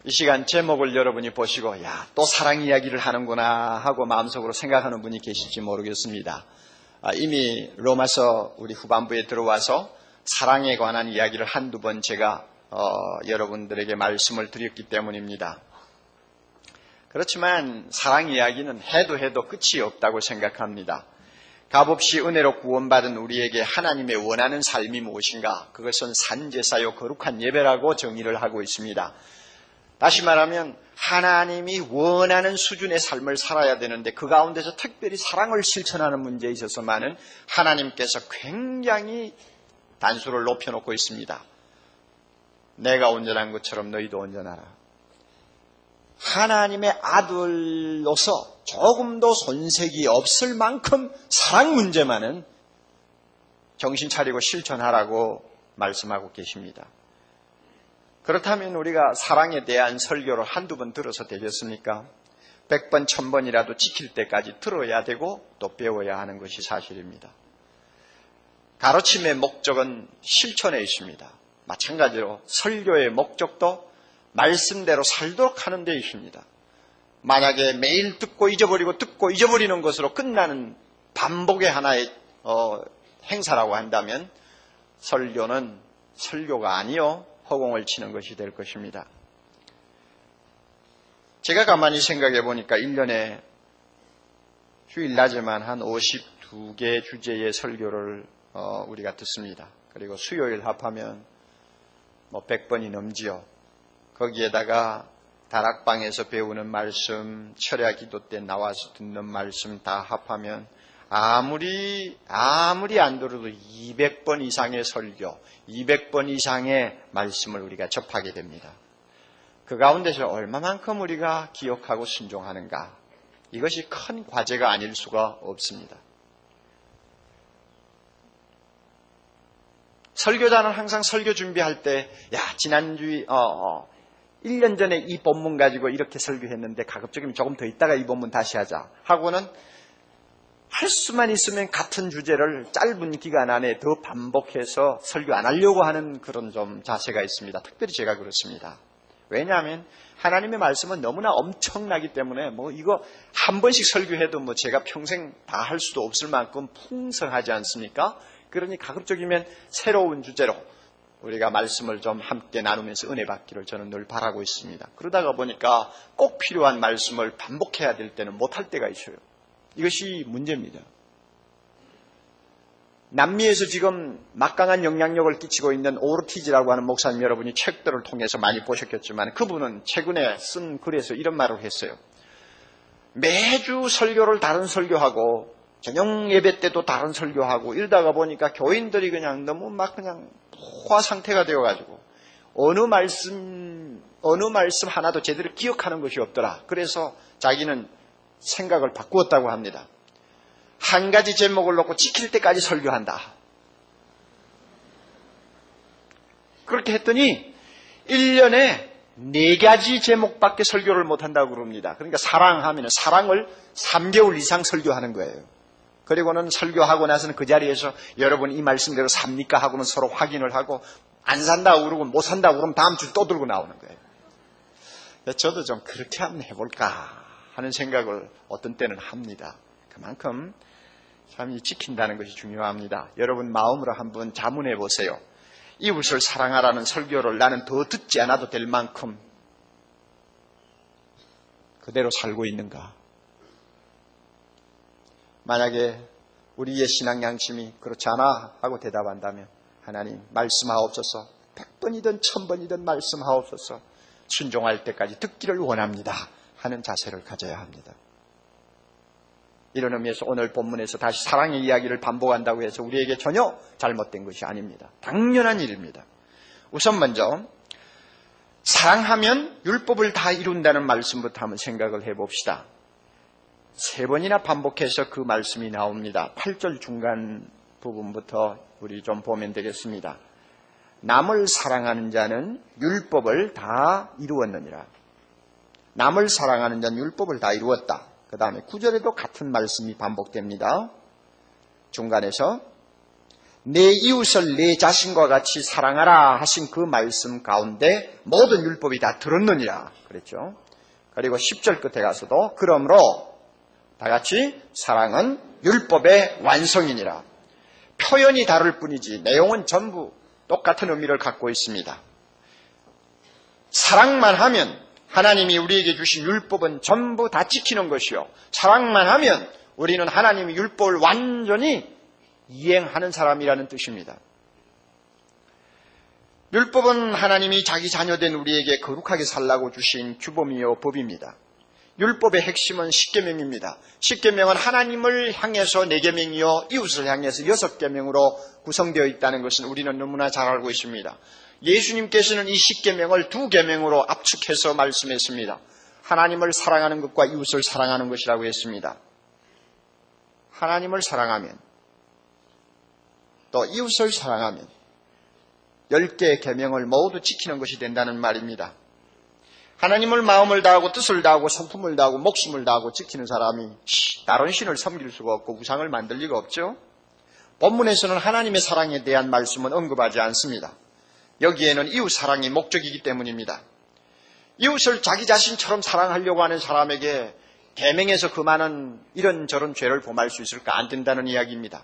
이 시간 제목을 여러분이 보시고 또 사랑 이야기를 하는구나 하고 마음속으로 생각하는 분이 계실지 모르겠습니다. 이미 로마서 우리 후반부에 들어와서 사랑에 관한 이야기를 한두 번 제가 여러분들에게 말씀을 드렸기 때문입니다. 그렇지만 사랑 이야기는 해도 끝이 없다고 생각합니다. 값없이 은혜로 구원받은 우리에게 하나님의 원하는 삶이 무엇인가? 그것은 산제사요 거룩한 예배라고 정의를 하고 있습니다. 다시 말하면 하나님이 원하는 수준의 삶을 살아야 되는데 그 가운데서 특별히 사랑을 실천하는 문제에 있어서만은 하나님께서 굉장히 단수를 높여놓고 있습니다. 내가 온전한 것처럼 너희도 온전하라. 하나님의 아들로서 조금도 손색이 없을 만큼 사랑 문제만은 정신 차리고 실천하라고 말씀하고 계십니다. 그렇다면 우리가 사랑에 대한 설교를 한두 번 들어서 되겠습니까? 100번, 1000번이라도 지킬 때까지 들어야 되고 또 배워야 하는 것이 사실입니다. 가르침의 목적은 실천에 있습니다. 마찬가지로 설교의 목적도 말씀대로 살도록 하는 데 있습니다. 만약에 매일 듣고 잊어버리는 것으로 끝나는 반복의 하나의 행사라고 한다면 설교는 설교가 아니요 허공을 치는 것이 될 것입니다. 제가 가만히 생각해 보니까 1년에 주일낮에만 한 52개 주제의 설교를 우리가 듣습니다. 그리고 수요일 합하면 100번이 넘지요. 거기에다가 다락방에서 배우는 말씀, 철야 기도 때 나와서 듣는 말씀 다 합하면 아무리 안 들어도 200번 이상의 설교, 200번 이상의 말씀을 우리가 접하게 됩니다. 그 가운데서 얼마만큼 우리가 기억하고 순종하는가? 이것이 큰 과제가 아닐 수가 없습니다. 설교자는 항상 설교 준비할 때 지난주에 1년 전에 이 본문 가지고 이렇게 설교했는데 가급적이면 조금 더 있다가 이 본문 다시 하자 하고는 할 수만 있으면 같은 주제를 짧은 기간 안에 더 반복해서 설교 안 하려고 하는 그런 좀 자세가 있습니다. 특별히 제가 그렇습니다. 왜냐하면 하나님의 말씀은 너무나 엄청나기 때문에 이거 한 번씩 설교해도 제가 평생 다 할 수도 없을 만큼 풍성하지 않습니까? 그러니 가급적이면 새로운 주제로 우리가 말씀을 좀 함께 나누면서 은혜 받기를 저는 늘 바라고 있습니다. 그러다가 보니까 꼭 필요한 말씀을 반복해야 될 때는 못할 때가 있어요. 이것이 문제입니다. 남미에서 지금 막강한 영향력을 끼치고 있는 오르티즈라고 하는 목사님 여러분이 책들을 통해서 많이 보셨겠지만 그분은 최근에 쓴 글에서 이런 말을 했어요. 매주 설교를 다른 설교하고 저녁 예배 때도 다른 설교하고 이러다가 보니까 교인들이 그냥 너무 그냥 포화 상태가 되어가지고 어느 말씀 하나도 제대로 기억하는 것이 없더라. 그래서 자기는 생각을 바꾸었다고 합니다. 한 가지 제목을 놓고 지킬 때까지 설교한다. 그렇게 했더니 1년에 4가지 제목밖에 설교를 못한다고 그럽니다. 그러니까 사랑하면 사랑을 3개월 이상 설교하는 거예요. 그리고는 설교하고 나서는 그 자리에서 여러분 이 말씀대로 삽니까? 하고는 서로 확인을 하고 안 산다고 그러고 못 산다고 그러면 다음 주 또 들고 나오는 거예요. 저도 좀 그렇게 한번 해볼까 하는 생각을 어떤 때는 합니다. 그만큼 참 이 지킨다는 것이 중요합니다. 여러분 마음으로 한번 자문해 보세요. 이웃을 사랑하라는 설교를 나는 더 듣지 않아도 될 만큼 그대로 살고 있는가? 만약에 우리의 신앙 양심이 그렇지 않아 하고 대답한다면 하나님 말씀하옵소서 100번이든 1000번이든 말씀하옵소서 순종할 때까지 듣기를 원합니다 하는 자세를 가져야 합니다. 이런 의미에서 오늘 본문에서 다시 사랑의 이야기를 반복한다고 해서 우리에게 전혀 잘못된 것이 아닙니다. 당연한 일입니다. 우선 먼저 사랑하면 율법을 다 이룬다는 말씀부터 한번 생각을 해봅시다. 3번이나 반복해서 그 말씀이 나옵니다. 8절 중간 부분부터 우리 좀 보면 되겠습니다. 남을 사랑하는 자는 율법을 다 이루었느니라. 남을 사랑하는 자는 율법을 다 이루었다. 그 다음에 9절에도 같은 말씀이 반복됩니다. 중간에서 내 이웃을 내 자신과 같이 사랑하라 하신 그 말씀 가운데 모든 율법이 다 들었느니라 그랬죠. 그리고 10절 끝에 가서도 그러므로 다 같이 사랑은 율법의 완성이니라. 표현이 다를 뿐이지 내용은 전부 똑같은 의미를 갖고 있습니다. 사랑만 하면 하나님이 우리에게 주신 율법은 전부 다 지키는 것이요. 사랑만 하면 우리는 하나님의 율법을 완전히 이행하는 사람이라는 뜻입니다. 율법은 하나님이 자기 자녀된 우리에게 거룩하게 살라고 주신 규범이요 법입니다. 율법의 핵심은 십계명입니다. 십계명은 하나님을 향해서 4계명이요 이웃을 향해서 6계명으로 구성되어 있다는 것은 우리는 너무나 잘 알고 있습니다. 예수님께서는 이 십계명을 2계명으로 압축해서 말씀했습니다. 하나님을 사랑하는 것과 이웃을 사랑하는 것이라고 했습니다. 하나님을 사랑하면 또 이웃을 사랑하면 10개의 계명을 모두 지키는 것이 된다는 말입니다. 하나님을 마음을 다하고 뜻을 다하고 성품을 다하고 목숨을 다하고 지키는 사람이 다른 신을 섬길 수가 없고 우상을 만들 리가 없죠. 본문에서는 하나님의 사랑에 대한 말씀은 언급하지 않습니다. 여기에는 이웃 사랑이 목적이기 때문입니다. 이웃을 자기 자신처럼 사랑하려고 하는 사람에게 계명에서 그 많은 이런저런 죄를 범할 수 있을까? 안 된다는 이야기입니다.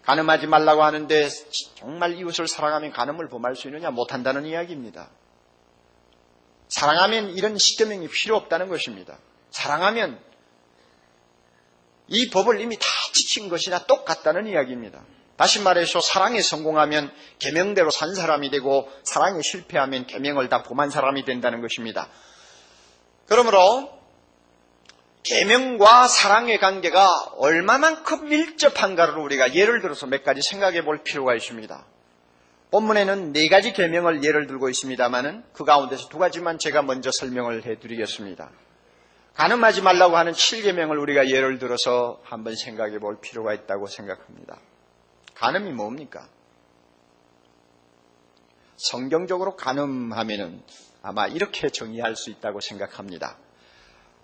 간음하지 말라고 하는데 정말 이웃을 사랑하면 간음을 범할 수 있느냐? 못한다는 이야기입니다. 사랑하면 이런 십계명이 필요 없다는 것입니다. 사랑하면 이 법을 이미 다 지킨 것이나 똑같다는 이야기입니다. 다시 말해서 사랑에 성공하면 계명대로 산 사람이 되고 사랑에 실패하면 계명을 다 범한 사람이 된다는 것입니다. 그러므로 계명과 사랑의 관계가 얼마만큼 밀접한가를 우리가 예를 들어서 몇 가지 생각해 볼 필요가 있습니다. 본문에는 4가지 계명을 예를 들고 있습니다만은 그 가운데서 2가지만 제가 먼저 설명을 해드리겠습니다. 간음하지 말라고 하는 7계명을 우리가 예를 들어서 한번 생각해 볼 필요가 있다고 생각합니다. 간음이 뭡니까? 성경적으로 간음하면은 아마 이렇게 정의할 수 있다고 생각합니다.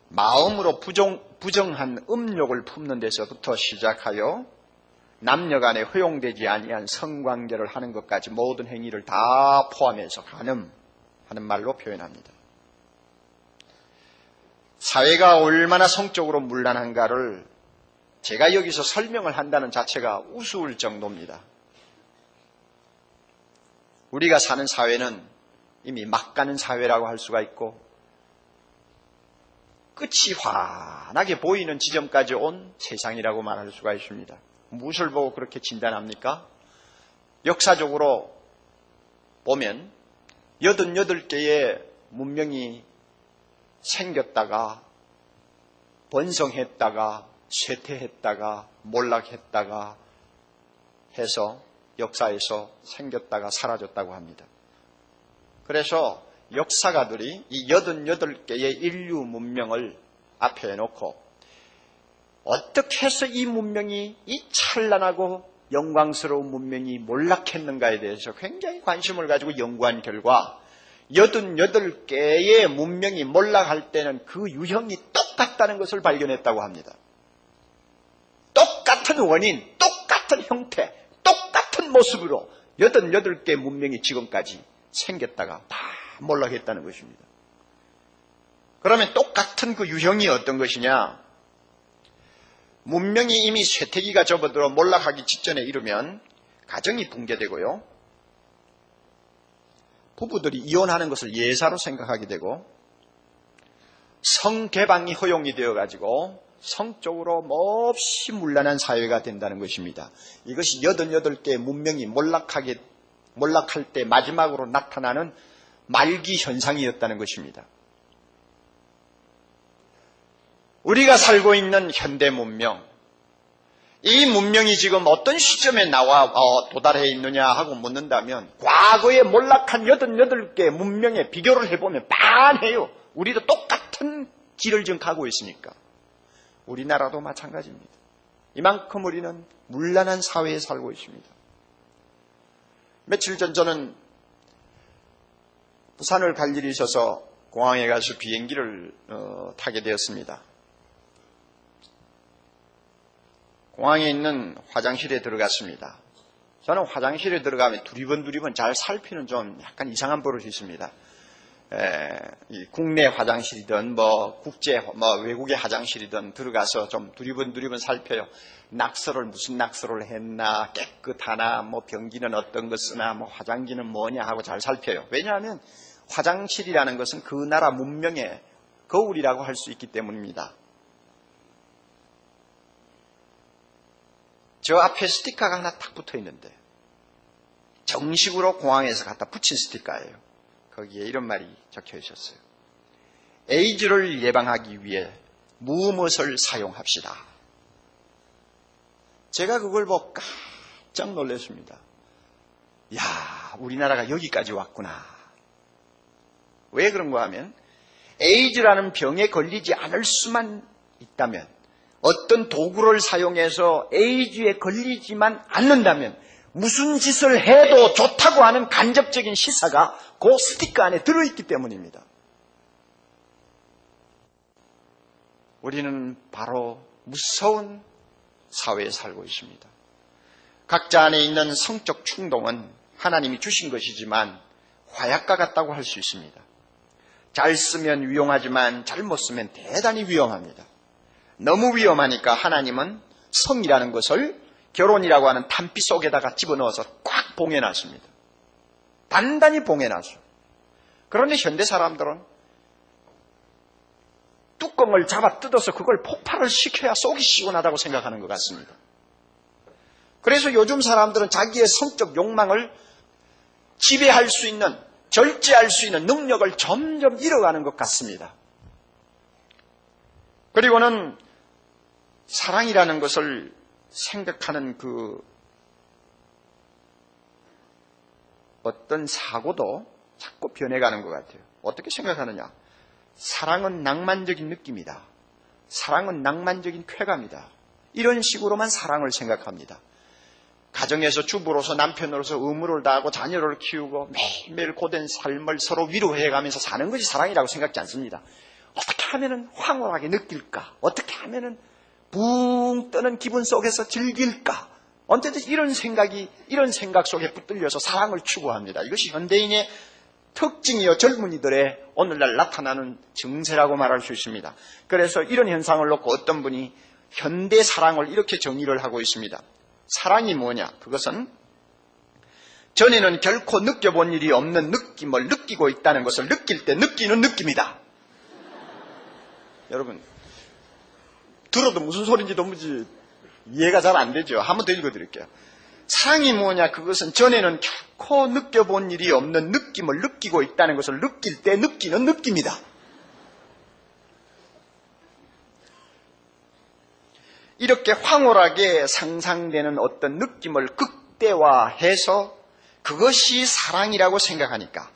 마음으로 부정한 음욕을 품는 데서부터 시작하여 남녀간에 허용되지 아니한 성관계를 하는 것까지 모든 행위를 다 포함해서 간음하는 말로 표현합니다. 사회가 얼마나 성적으로 문란한가를 제가 여기서 설명을 한다는 자체가 우스울 정도입니다. 우리가 사는 사회는 이미 막 가는 사회라고 할 수가 있고 끝이 환하게 보이는 지점까지 온 세상이라고 말할 수가 있습니다. 무엇을 보고 그렇게 진단합니까? 역사적으로 보면 88개의 문명이 생겼다가 번성했다가 쇠퇴했다가 몰락했다가 해서 역사에서 생겼다가 사라졌다고 합니다. 그래서 역사가들이 이 88개의 인류 문명을 앞에 놓고 어떻게 해서 이 문명이 이 찬란하고 영광스러운 문명이 몰락했는가에 대해서 굉장히 관심을 가지고 연구한 결과 88개의 문명이 몰락할 때는 그 유형이 똑같다는 것을 발견했다고 합니다. 똑같은 원인, 똑같은 형태, 똑같은 모습으로 88개 문명이 지금까지 생겼다가 다 몰락했다는 것입니다. 그러면 똑같은 그 유형이 어떤 것이냐? 문명이 이미 쇠퇴기가 접어들어 몰락하기 직전에 이르면 가정이 붕괴되고요. 부부들이 이혼하는 것을 예사로 생각하게 되고 성개방이 허용이 되어가지고 성적으로 몹시 문란한 사회가 된다는 것입니다. 이것이 88개 문명이 몰락할 때 마지막으로 나타나는 말기 현상이었다는 것입니다. 우리가 살고 있는 현대 문명, 이 문명이 지금 어떤 시점에 도달해 있느냐 하고 묻는다면 과거에 몰락한 88개 문명에 비교를 해보면 빤해요. 우리도 똑같은 길을 지금 가고 있으니까. 우리나라도 마찬가지입니다. 이만큼 우리는 문란한 사회에 살고 있습니다. 며칠 전 저는 부산을 갈 일이 있어서 공항에 가서 비행기를 타게 되었습니다. 공항에 있는 화장실에 들어갔습니다. 저는 화장실에 들어가면 두리번 잘 살피는 좀 약간 이상한 버릇이 있습니다. 이 국내 화장실이든 외국의 화장실이든 들어가서 좀 두리번 살펴요. 무슨 낙서를 했나, 깨끗하나, 변기는 어떤 거 쓰나, 화장기는 뭐냐 하고 잘 살펴요. 왜냐하면 화장실이라는 것은 그 나라 문명의 거울이라고 할 수 있기 때문입니다. 저 앞에 스티커가 하나 딱 붙어 있는데 정식으로 공항에서 갖다 붙인 스티커예요. 거기에 이런 말이 적혀 있었어요. 에이즈를 예방하기 위해 무엇을 사용합시다. 제가 그걸 보고 깜짝 놀랐습니다. 야, 우리나라가 여기까지 왔구나. 왜 그런가 하면 에이즈라는 병에 걸리지 않을 수만 있다면, 어떤 도구를 사용해서 에이즈에 걸리지만 않는다면 무슨 짓을 해도 좋다고 하는 간접적인 시사가 그 스티커 안에 들어있기 때문입니다. 우리는 바로 무서운 사회에 살고 있습니다. 각자 안에 있는 성적 충동은 하나님이 주신 것이지만 화약과 같다고 할 수 있습니다. 잘 쓰면 유용하지만 잘못 쓰면 대단히 위험합니다. 너무 위험하니까 하나님은 성이라는 것을 결혼이라고 하는 탄피 속에다가 집어넣어서 꽉 봉해놨습니다. 단단히 봉해놨어요. 그런데 현대 사람들은 뚜껑을 잡아 뜯어서 그걸 폭발을 시켜야 속이 시원하다고 생각하는 것 같습니다. 그래서 요즘 사람들은 자기의 성적 욕망을 지배할 수 있는, 절제할 수 있는 능력을 점점 잃어가는 것 같습니다. 그리고는 사랑이라는 것을 생각하는 어떤 사고도 자꾸 변해가는 것 같아요. 어떻게 생각하느냐? 사랑은 낭만적인 느낌이다. 사랑은 낭만적인 쾌감이다. 이런 식으로만 사랑을 생각합니다. 가정에서 주부로서 남편으로서 의무를 다하고 자녀를 키우고 매일매일 고된 삶을 서로 위로해가면서 사는 것이 사랑이라고 생각지 않습니다. 어떻게 하면 황홀하게 느낄까? 어떻게 하면 붕 뜨는 기분 속에서 즐길까? 언제든지 이런 생각 속에 붙들려서 사랑을 추구합니다. 이것이 현대인의 특징이요, 젊은이들의 오늘날 나타나는 증세라고 말할 수 있습니다. 그래서 이런 현상을 놓고 어떤 분이 현대 사랑을 이렇게 정의를 하고 있습니다. 사랑이 뭐냐? 그것은 전에는 결코 느껴본 일이 없는 느낌을 느끼고 있다는 것을 느낄 때 느끼는 느낌이다. 여러분, 들어도 무슨 소리인지 도무지 이해가 잘 안 되죠. 한 번 더 읽어드릴게요. 사랑이 뭐냐? 그것은 전에는 결코 느껴본 일이 없는 느낌을 느끼고 있다는 것을 느낄 때 느끼는 느낌이다. 이렇게 황홀하게 상상되는 어떤 느낌을 극대화해서 그것이 사랑이라고 생각하니까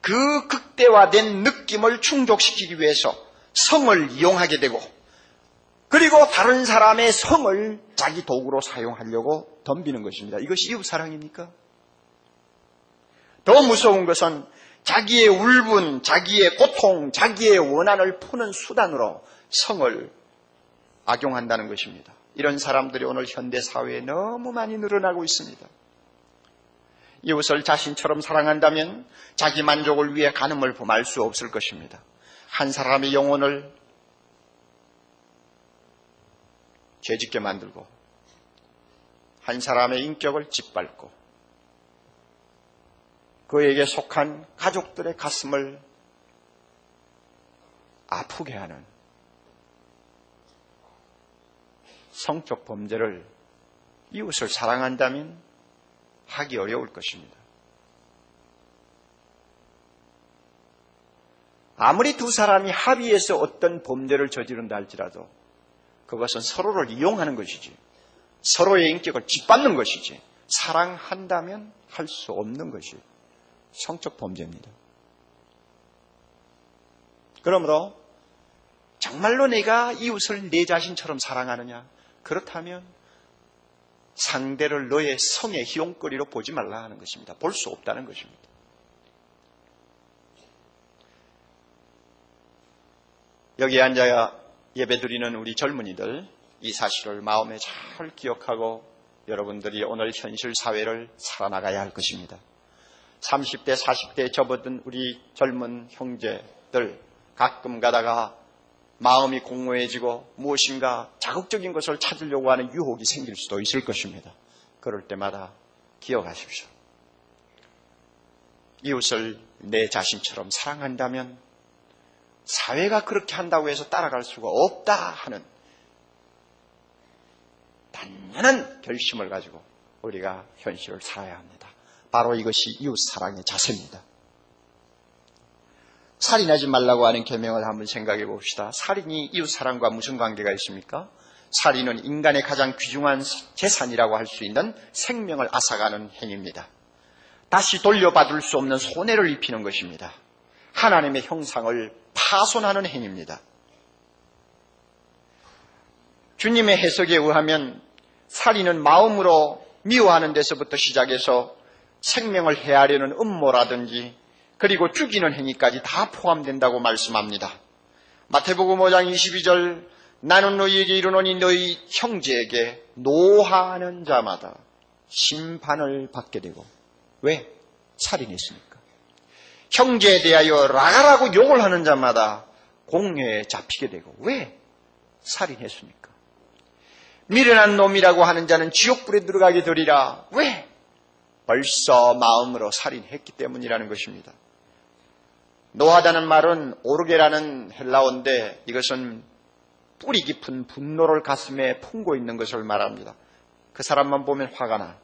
그 극대화된 느낌을 충족시키기 위해서 성을 이용하게 되고, 그리고 다른 사람의 성을 자기 도구로 사용하려고 덤비는 것입니다. 이것이 이웃사랑입니까? 더 무서운 것은 자기의 울분, 자기의 고통, 자기의 원한을 푸는 수단으로 성을 악용한다는 것입니다. 이런 사람들이 오늘 현대사회에 너무 많이 늘어나고 있습니다. 이웃을 자신처럼 사랑한다면 자기 만족을 위해 간음을 범할 수 없을 것입니다. 한 사람의 영혼을 죄짓게 만들고 한 사람의 인격을 짓밟고 그에게 속한 가족들의 가슴을 아프게 하는 성적 범죄를 이웃을 사랑한다면 하기 어려울 것입니다. 아무리 두 사람이 합의해서 어떤 범죄를 저지른다 할지라도 그것은 서로를 이용하는 것이지, 서로의 인격을 짓밟는 것이지, 사랑한다면 할 수 없는 것이 성적 범죄입니다. 그러므로 정말로 내가 이웃을 내 자신처럼 사랑하느냐? 그렇다면 상대를 너의 성의 희용거리로 보지 말라 하는 것입니다. 볼 수 없다는 것입니다. 여기에 앉아 예배드리는 우리 젊은이들, 이 사실을 마음에 잘 기억하고 여러분들이 오늘 현실 사회를 살아나가야 할 것입니다. 30대, 40대에 접어든 우리 젊은 형제들, 가끔 가다가 마음이 공허해지고 무엇인가 자극적인 것을 찾으려고 하는 유혹이 생길 수도 있을 것입니다. 그럴 때마다 기억하십시오. 이웃을 내 자신처럼 사랑한다면 사회가 그렇게 한다고 해서 따라갈 수가 없다 하는 단연한 결심을 가지고 우리가 현실을 살아야 합니다. 바로 이것이 이웃 사랑의 자세입니다. 살인하지 말라고 하는 계명을 한번 생각해 봅시다. 살인이 이웃 사랑과 무슨 관계가 있습니까? 살인은 인간의 가장 귀중한 재산이라고 할 수 있는 생명을 앗아가는 행위입니다. 다시 돌려받을 수 없는 손해를 입히는 것입니다. 하나님의 형상을 파손하는 행위입니다. 주님의 해석에 의하면 살인은 마음으로 미워하는 데서부터 시작해서 생명을 해하려는 음모라든지 그리고 죽이는 행위까지 다 포함된다고 말씀합니다. 마태복음 5장 22절 나는 너희에게 이르노니 너희 형제에게 노하는 자마다 심판을 받게 되고 왜? 살인했으니까. 형제에 대하여 라가라고 욕을 하는 자마다 공회에 잡히게 되고 왜? 살인했으니까. 미련한 놈이라고 하는 자는 지옥불에 들어가게 되리라. 왜? 벌써 마음으로 살인했기 때문이라는 것입니다. 노하다는 말은 오르게라는 헬라어인데 이것은 뿌리 깊은 분노를 가슴에 품고 있는 것을 말합니다. 그 사람만 보면 화가 나.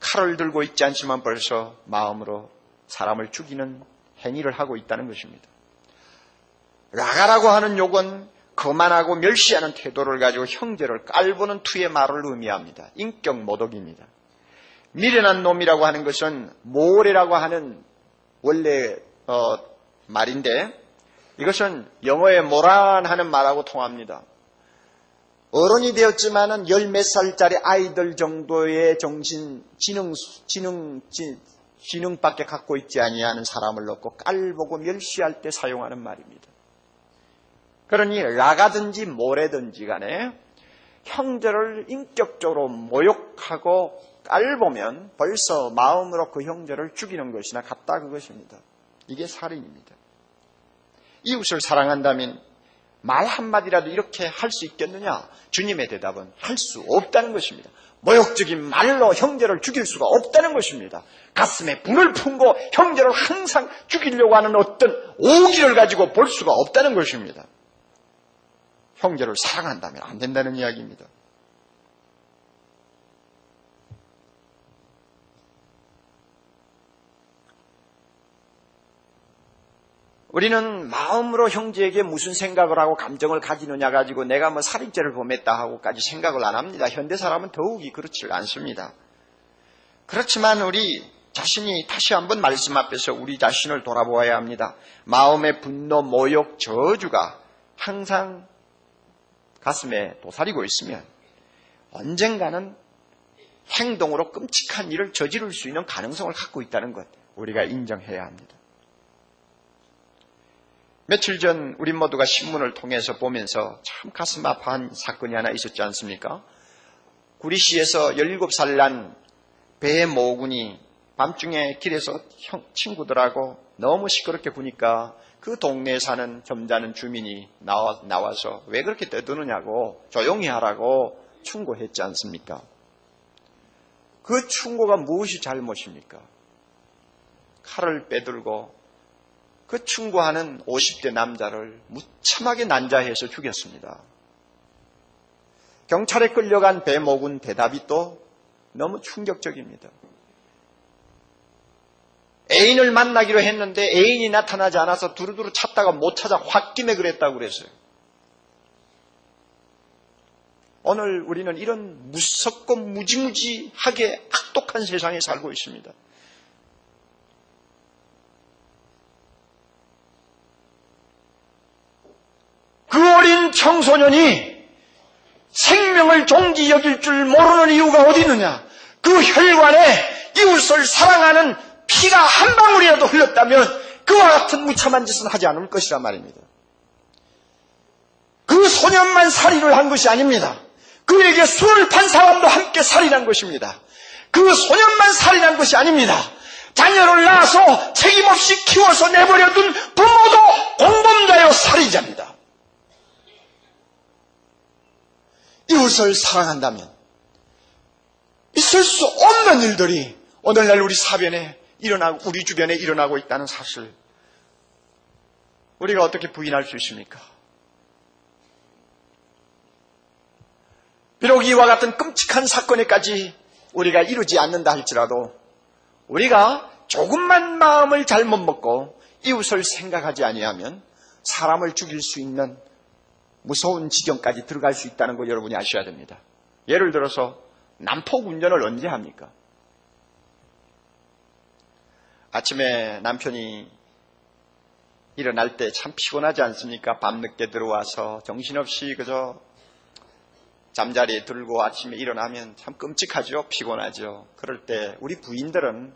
칼을 들고 있지 않지만 벌써 마음으로 사람을 죽이는 행위를 하고 있다는 것입니다. 라가라고 하는 욕은 거만하고 멸시하는 태도를 가지고 형제를 깔보는 투의 말을 의미합니다. 인격 모독입니다. 미련한 놈이라고 하는 것은 모래라고 하는 원래 말인데 이것은 영어의 모란하는 말하고 통합니다. 어른이 되었지만은 10몇 살짜리 아이들 정도의 지능밖에 갖고 있지 아니하는 사람을 놓고 깔보고 멸시할 때 사용하는 말입니다. 그러니 라가든지 모래든지 간에 형제를 인격적으로 모욕하고 깔보면 벌써 마음으로 그 형제를 죽이는 것이나 같다 그것입니다. 이게 살인입니다. 이웃을 사랑한다면 말 한마디라도 이렇게 할 수 있겠느냐? 주님의 대답은 할 수 없다는 것입니다. 모욕적인 말로 형제를 죽일 수가 없다는 것입니다. 가슴에 분을 품고 형제를 항상 죽이려고 하는 어떤 오기를 가지고 볼 수가 없다는 것입니다. 형제를 사랑한다면 안 된다는 이야기입니다. 우리는 마음으로 형제에게 무슨 생각을 하고 감정을 가지느냐 가지고 내가 뭐 살인죄를 범했다 하고까지 생각을 안 합니다. 현대 사람은 더욱이 그렇지 않습니다. 그렇지만 우리 자신이 다시 한번 말씀 앞에서 우리 자신을 돌아보아야 합니다. 마음의 분노, 모욕, 저주가 항상 가슴에 도사리고 있으면 언젠가는 행동으로 끔찍한 일을 저지를 수 있는 가능성을 갖고 있다는 것 우리가 인정해야 합니다. 며칠 전 우리 모두가 신문을 통해서 보면서 참 가슴 아파한 사건이 하나 있었지 않습니까? 구리시에서 17살 난 배모군이 밤중에 길에서 친구들하고 너무 시끄럽게 구니까 그 동네에 사는 점잖은 주민이 나와서 왜 그렇게 떠드느냐고 조용히 하라고 충고했지 않습니까? 그 충고가 무엇이 잘못입니까? 칼을 빼들고 그 충고하는 50대 남자를 무참하게 난자해서 죽였습니다. 경찰에 끌려간 배모군 대답이 또 너무 충격적입니다. 애인을 만나기로 했는데 애인이 나타나지 않아서 두루두루 찾다가 못 찾아 홧김에 그랬다고 그랬어요. 오늘 우리는 이런 무섭고 무지무지하게 악독한 세상에 살고 있습니다. 그 어린 청소년이 생명을 종기 여길 줄 모르는 이유가 어디 있느냐? 그 혈관에 이웃을 사랑하는 피가 한 방울이라도 흘렀다면 그와 같은 무참한 짓은 하지 않을 것이란 말입니다. 그 소년만 살인을 한 것이 아닙니다. 그에게 수를 판 사람도 함께 살인한 것입니다. 그 소년만 살인한 것이 아닙니다. 자녀를 낳아서 책임없이 키워서 내버려둔 부모도 공범자요 살인자입니다. 이웃을 사랑한다면 있을 수 없는 일들이 오늘날 우리 사변에 일어나고 우리 주변에 일어나고 있다는 사실, 우리가 어떻게 부인할 수 있습니까? 비록 이와 같은 끔찍한 사건에까지 우리가 이루지 않는다 할지라도 우리가 조금만 마음을 잘못 먹고 이웃을 생각하지 아니하면 사람을 죽일 수 있는 무서운 지경까지 들어갈 수 있다는 걸 여러분이 아셔야 됩니다. 예를 들어서 난폭 운전을 언제 합니까? 아침에 남편이 일어날 때 참 피곤하지 않습니까? 밤늦게 들어와서 정신없이 그저 잠자리에 들고 아침에 일어나면 참 끔찍하죠. 피곤하죠. 그럴 때 우리 부인들은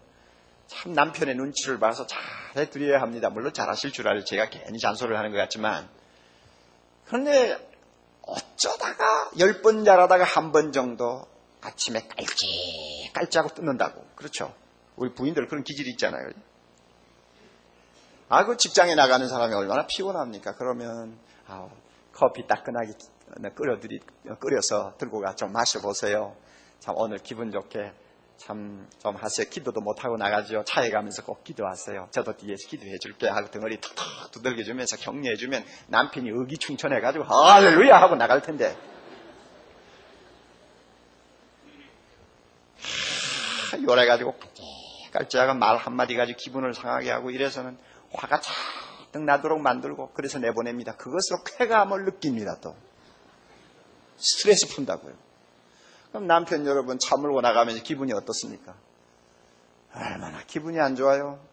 참 남편의 눈치를 봐서 잘해드려야 합니다. 물론 잘하실 줄 알아요. 제가 괜히 잔소리를 하는 것 같지만. 그런데 어쩌다가 10번 잘하다가 한 번 정도 아침에 깔짝깔짝하고 뜯는다고. 그렇죠. 우리 부인들 그런 기질이 있잖아요. 그 직장에 나가는 사람이 얼마나 피곤합니까? 그러면 커피 따끈하게 끓여서 들고 가 좀 마셔보세요. 참 오늘 기분 좋게 참 좀 하세요. 기도도 못하고 나가죠. 차에 가면서 꼭 기도하세요. 저도 뒤에서 기도해 줄게 하고 덩어리 툭툭 두들겨 주면서 격려해 주면 남편이 의기충천해가지고 할렐루야 하고 나갈 텐데, 요래가지고 깔짝깔짝 말 한마디 가지고 기분을 상하게 하고 이래서는 화가 잔뜩 나도록 만들고 그래서 내보냅니다. 그것으로 쾌감을 느낍니다. 또 스트레스 푼다고요. 그럼 남편 여러분 차 몰고 나가면서 기분이 어떻습니까? 얼마나 기분이 안 좋아요.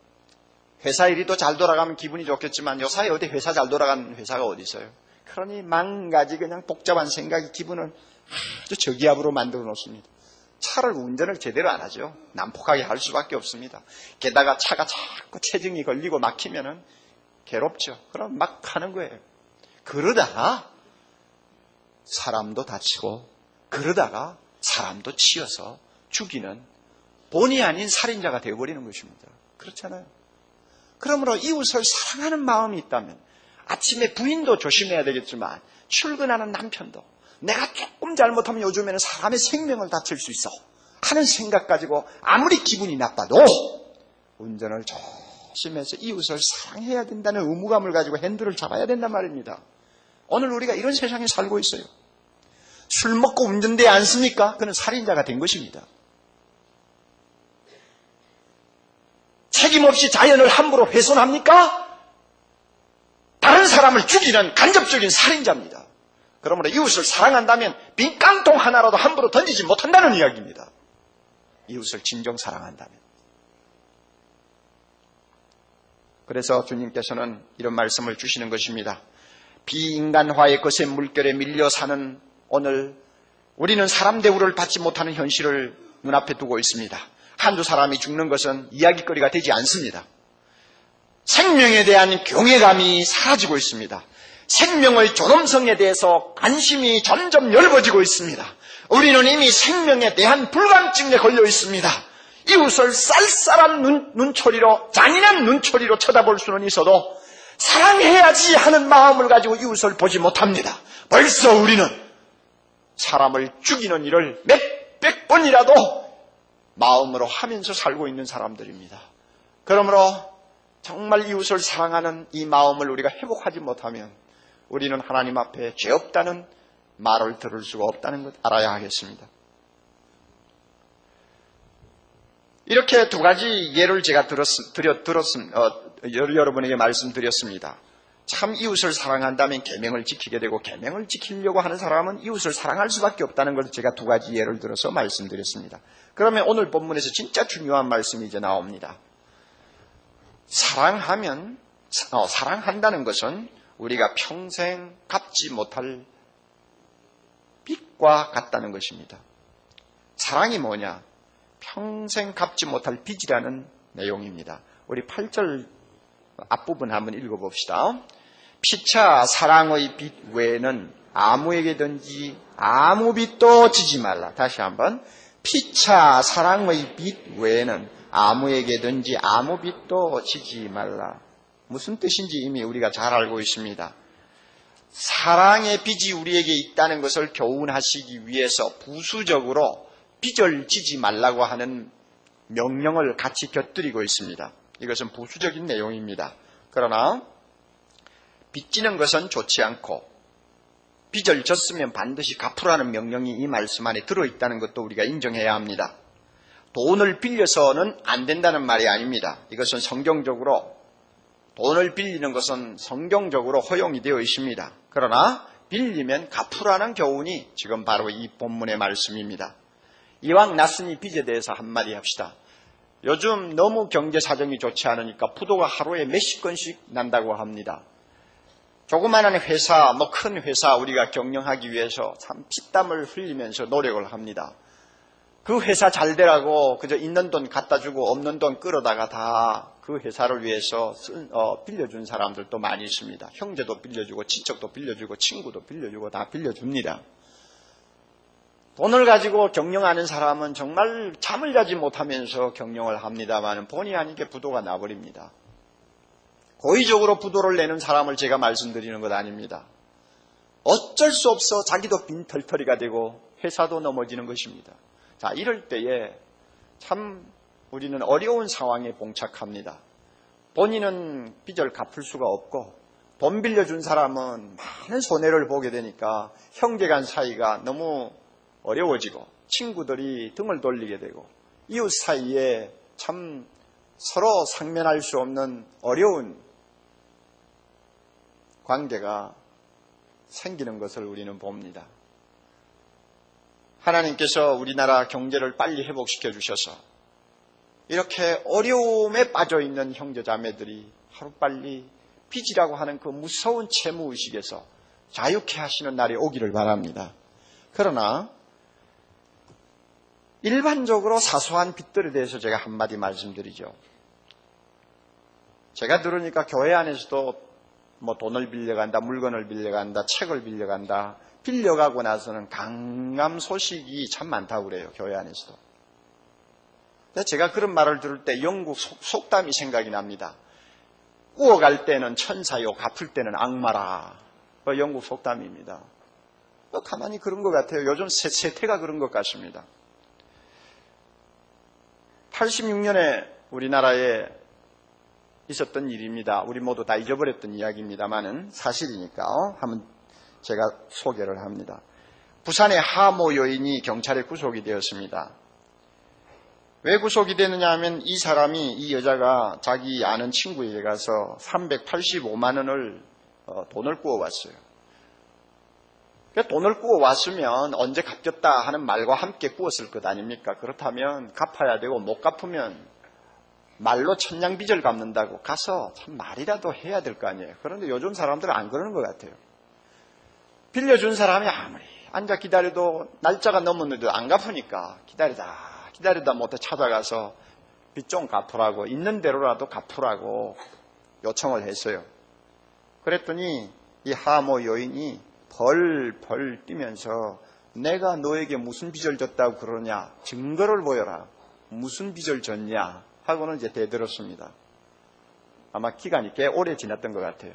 회사 일이 또 잘 돌아가면 기분이 좋겠지만 요사이 어디 회사 잘 돌아가는 회사가 어디 있어요? 그러니 만가지 그냥 복잡한 생각이 기분을 아주 저기압으로 만들어 놓습니다. 차를 운전을 제대로 안 하죠. 난폭하게 할 수밖에 없습니다. 게다가 차가 자꾸 체증이 걸리고 막히면은 괴롭죠. 그럼 막 하는 거예요. 그러다가 사람도 다치고 그러다가 사람도 치여서 죽이는 본의 아닌 살인자가 되어버리는 것입니다. 그렇잖아요. 그러므로 이웃을 사랑하는 마음이 있다면 아침에 부인도 조심해야 되겠지만 출근하는 남편도 내가 조금 잘못하면 요즘에는 사람의 생명을 다칠 수 있어 하는 생각 가지고 아무리 기분이 나빠도 운전을 조심해서 이웃을 사랑해야 된다는 의무감을 가지고 핸들을 잡아야 된단 말입니다. 오늘 우리가 이런 세상에 살고 있어요. 술 먹고 운전대에 앉습니까? 그는 살인자가 된 것입니다. 책임 없이 자연을 함부로 훼손합니까? 다른 사람을 죽이는 간접적인 살인자입니다. 그러므로 이웃을 사랑한다면 빈 깡통 하나라도 함부로 던지지 못한다는 이야기입니다. 이웃을 진정 사랑한다면. 그래서 주님께서는 이런 말씀을 주시는 것입니다. 비인간화의 것의 물결에 밀려 사는 오늘 우리는 사람 대우를 받지 못하는 현실을 눈앞에 두고 있습니다. 한두 사람이 죽는 것은 이야기거리가 되지 않습니다. 생명에 대한 경외감이 사라지고 있습니다. 생명의 존엄성에 대해서 관심이 점점 넓어지고 있습니다. 우리는 이미 생명에 대한 불감증에 걸려 있습니다. 이웃을 쌀쌀한 눈초리로, 잔인한 눈초리로 쳐다볼 수는 있어도 사랑해야지 하는 마음을 가지고 이웃을 보지 못합니다. 벌써 우리는 사람을 죽이는 일을 몇백 번이라도 마음으로 하면서 살고 있는 사람들입니다. 그러므로 정말 이웃을 사랑하는 이 마음을 우리가 회복하지 못하면 우리는 하나님 앞에 죄 없다는 말을 들을 수가 없다는 것 알아야 하겠습니다. 이렇게 두 가지 예를 제가 여러분에게 말씀드렸습니다. 참 이웃을 사랑한다면 계명을 지키게 되고 계명을 지키려고 하는 사람은 이웃을 사랑할 수밖에 없다는 것을 제가 두 가지 예를 들어서 말씀드렸습니다. 그러면 오늘 본문에서 진짜 중요한 말씀이 이제 나옵니다. 사랑한다는 것은 우리가 평생 갚지 못할 빚과 같다는 것입니다. 사랑이 뭐냐? 평생 갚지 못할 빚이라는 내용입니다. 우리 8절 앞부분 한번 읽어봅시다. 피차 사랑의 빚 외에는 아무에게든지 아무 빚도 지지 말라. 다시 한번. 피차 사랑의 빚 외에는 아무에게든지 아무 빚도 지지 말라. 무슨 뜻인지 이미 우리가 잘 알고 있습니다. 사랑의 빚이 우리에게 있다는 것을 교훈하시기 위해서 부수적으로 빚을 지지 말라고 하는 명령을 같이 곁들이고 있습니다. 이것은 부수적인 내용입니다. 그러나 빚지는 것은 좋지 않고 빚을 졌으면 반드시 갚으라는 명령이 이 말씀 안에 들어있다는 것도 우리가 인정해야 합니다. 돈을 빌려서는 안 된다는 말이 아닙니다. 이것은 성경적으로 돈을 빌리는 것은 성경적으로 허용이 되어 있습니다. 그러나 빌리면 갚으라는 교훈이 지금 바로 이 본문의 말씀입니다. 이왕 났으니 빚에 대해서 한마디 합시다. 요즘 너무 경제 사정이 좋지 않으니까 부도가 하루에 몇십 건씩 난다고 합니다. 조그마한 회사, 큰 회사 우리가 경영하기 위해서 참 피땀을 흘리면서 노력을 합니다. 그 회사 잘 되라고 그저 있는 돈 갖다 주고 없는 돈 끌어다가 다 그 회사를 위해서 빌려준 사람들도 많이 있습니다. 형제도 빌려주고 친척도 빌려주고 친구도 빌려주고 다 빌려줍니다. 돈을 가지고 경영하는 사람은 정말 잠을 자지 못하면서 경영을 합니다만 본의 아니게 부도가 나버립니다. 고의적으로 부도를 내는 사람을 제가 말씀드리는 것 아닙니다. 어쩔 수 없어 자기도 빈털터리가 되고 회사도 넘어지는 것입니다. 자, 이럴 때에 참 우리는 어려운 상황에 봉착합니다. 본인은 빚을 갚을 수가 없고 돈 빌려준 사람은 많은 손해를 보게 되니까 형제간 사이가 너무 어려워지고 친구들이 등을 돌리게 되고 이웃 사이에 참 서로 상면할 수 없는 어려운 관계가 생기는 것을 우리는 봅니다. 하나님께서 우리나라 경제를 빨리 회복시켜 주셔서 이렇게 어려움에 빠져있는 형제자매들이 하루빨리 빚이라고 하는 그 무서운 채무의식에서 자유케 하시는 날이 오기를 바랍니다. 그러나 일반적으로 사소한 빚들에 대해서 제가 한마디 말씀드리죠. 제가 들으니까 교회 안에서도 돈을 빌려간다, 물건을 빌려간다, 책을 빌려간다, 빌려가고 나서는 강감 소식이 참 많다고 그래요. 교회 안에서도. 근데 제가 그런 말을 들을 때 영국 속담이 생각이 납니다. 꾸어갈 때는 천사요, 갚을 때는 악마라. 영국 속담입니다. 가만히 그런 것 같아요. 요즘 세태가 그런 것 같습니다. 86년에 우리나라에 있었던 일입니다. 우리 모두 다 잊어버렸던 이야기입니다만은 사실이니까 한번 제가 소개를 합니다. 부산의 하모 여인이 경찰에 구속이 되었습니다. 왜 구속이 되느냐 하면 이 사람이, 이 여자가 자기 아는 친구에게 가서 385만 원을 돈을 꾸어왔어요. 돈을 꾸어왔으면 언제 갚겠다 하는 말과 함께 꾸었을 것 아닙니까? 그렇다면 갚아야 되고 못 갚으면 말로 천냥빚을 갚는다고 가서 참 말이라도 해야 될 거 아니에요. 그런데 요즘 사람들은 안 그러는 것 같아요. 빌려준 사람이 아무리 앉아 기다려도 날짜가 넘었는데도 안 갚으니까 기다리다 못해 찾아가서 빚 좀 갚으라고, 있는 대로라도 갚으라고 요청을 했어요. 그랬더니 이 하모 여인이 벌벌 뛰면서 내가 너에게 무슨 빚을 졌다고 그러냐, 증거를 보여라, 무슨 빚을 졌냐 하고는 이제 대들었습니다. 아마 기간이 꽤 오래 지났던 것 같아요.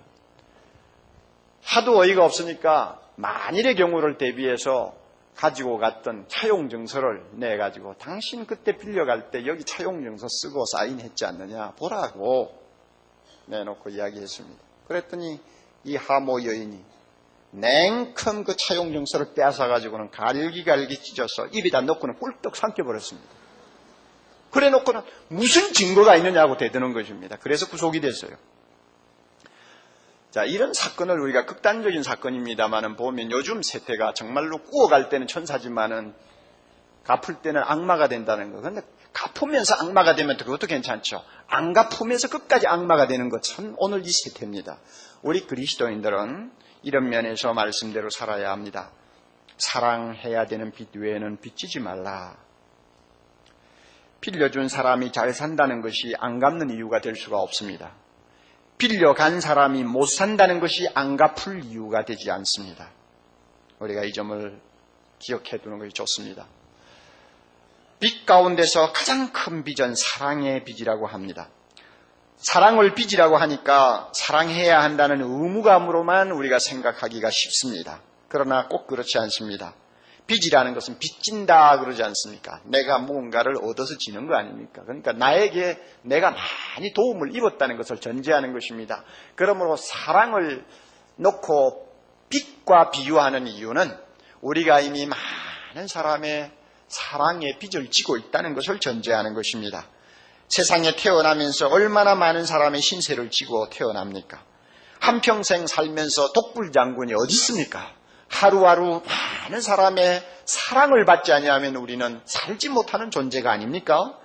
하도 어이가 없으니까 만일의 경우를 대비해서 가지고 갔던 차용증서를 내가지고 당신 그때 빌려갈 때 여기 차용증서 쓰고 사인했지 않느냐 보라고 내놓고 이야기했습니다. 그랬더니 이 하모 여인이 냉큼 그 차용증서를 빼앗아가지고는 갈기갈기 찢어서 입에다 넣고는 꿀떡 삼켜버렸습니다. 그래 놓고는 무슨 증거가 있느냐고 대드는 것입니다. 그래서 구속이 됐어요. 자, 이런 사건을 우리가 극단적인 사건입니다만은 보면 요즘 세태가 정말로 꾸어갈 때는 천사지만은 갚을 때는 악마가 된다는 거. 그런데 갚으면서 악마가 되면 그것도 괜찮죠. 안 갚으면서 끝까지 악마가 되는 것 참 오늘 이 세태입니다. 우리 그리스도인들은 이런 면에서 말씀대로 살아야 합니다. 사랑해야 되는 빚 외에는 빚지지 말라. 빌려준 사람이 잘 산다는 것이 안 갚는 이유가 될 수가 없습니다. 빌려간 사람이 못 산다는 것이 안 갚을 이유가 되지 않습니다. 우리가 이 점을 기억해 두는 것이 좋습니다. 빛 가운데서 가장 큰 빛은 사랑의 빛이라고 합니다. 사랑을 빚이라고 하니까 사랑해야 한다는 의무감으로만 우리가 생각하기가 쉽습니다. 그러나 꼭 그렇지 않습니다. 빚이라는 것은 빚진다 그러지 않습니까? 내가 무언가를 얻어서 지는 거 아닙니까? 그러니까 나에게 내가 많이 도움을 입었다는 것을 전제하는 것입니다. 그러므로 사랑을 놓고 빚과 비유하는 이유는 우리가 이미 많은 사람의 사랑의 빚을 지고 있다는 것을 전제하는 것입니다. 세상에 태어나면서 얼마나 많은 사람의 신세를 지고 태어납니까? 한평생 살면서 독불장군이 어디 있습니까? 하루하루 많은 사람의 사랑을 받지 아니하면 우리는 살지 못하는 존재가 아닙니까?